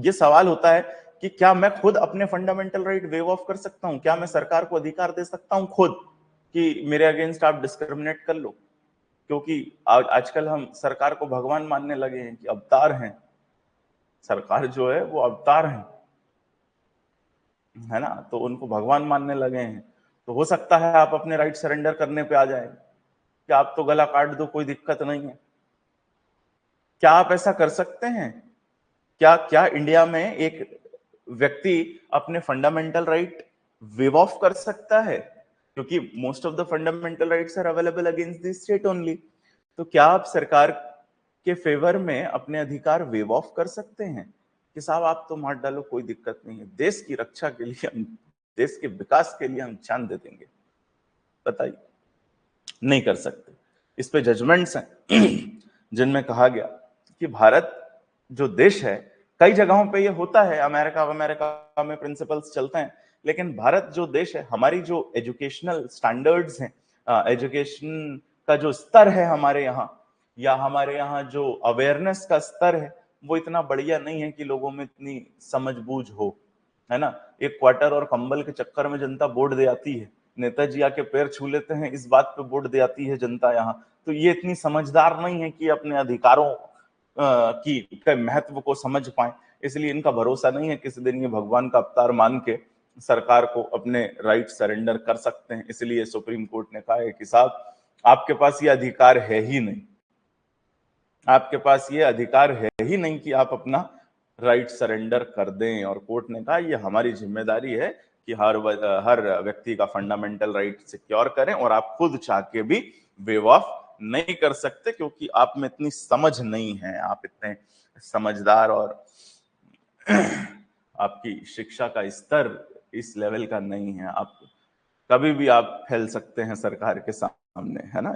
ये सवाल होता है कि क्या मैं खुद अपने फंडामेंटल राइट वेव ऑफ कर सकता हूं? क्या मैं सरकार को अधिकार दे सकता हूं खुद कि मेरे अगेंस्ट आप डिस्क्रिमिनेट कर लो? क्योंकि आजकल हम सरकार को भगवान मानने लगे हैं कि अवतार हैं, सरकार जो है वो अवतार है ना, तो उनको भगवान मानने लगे हैं। तो हो सकता है आप अपने राइट सरेंडर करने पे आ जाए कि आप तो गला काट दो, कोई दिक्कत नहीं है। क्या आप ऐसा कर सकते हैं? क्या क्या इंडिया में एक व्यक्ति अपने फंडामेंटल राइट वेव ऑफ कर सकता है? क्योंकि most of the fundamental rights are available against the state only. तो क्या आप सरकार के फेवर में अपने अधिकार वेव ऑफ कर सकते हैं कि साहब आप तो मार डालो, कोई दिक्कत नहीं है, देश की रक्षा के लिए हम, देश के विकास के लिए हम जान दे देंगे? बताइए, नहीं कर सकते। इस पे जजमेंट्स हैं जिनमें कहा गया कि भारत जो देश है, कई जगहों पे ये होता है, अमेरिका में प्रिंसिपल्स चलते हैं, लेकिन भारत जो देश है, हमारी जो एजुकेशनल स्टैंडर्ड्स हैं, एजुकेशन का जो स्तर है हमारे यहाँ, या हमारे यहाँ जो अवेयरनेस का स्तर है, वो इतना बढ़िया नहीं है कि लोगों में इतनी समझ बूझ हो, है ना। एक क्वार्टर और कंबल के चक्कर में जनता वोट दे आती है, नेताजी आके पैर छू लेते हैं, इस बात पे वोट दे आती है जनता यहाँ। तो ये इतनी समझदार नहीं है कि अपने अधिकारों के महत्व को समझ पाए, इसलिए इनका भरोसा नहीं है किसी दिन ये भगवान का अवतार मान के सरकार को अपने राइट सरेंडर कर सकते हैं। इसलिए सुप्रीम कोर्ट ने कहा है कि साहब आपके पास ये अधिकार है ही नहीं, आपके पास ये अधिकार है ही नहीं कि आप अपना राइट सरेंडर कर दें। और कोर्ट ने कहा ये हमारी जिम्मेदारी है कि हर व्यक्ति का फंडामेंटल राइट सिक्योर करें, और आप खुद चाह के भी वेव ऑफ नहीं कर सकते, क्योंकि आप में इतनी समझ नहीं है, आप इतने समझदार, और आपकी शिक्षा का स्तर इस लेवल का नहीं है। आप कभी भी आप फैल सकते हैं सरकार के सामने, है ना।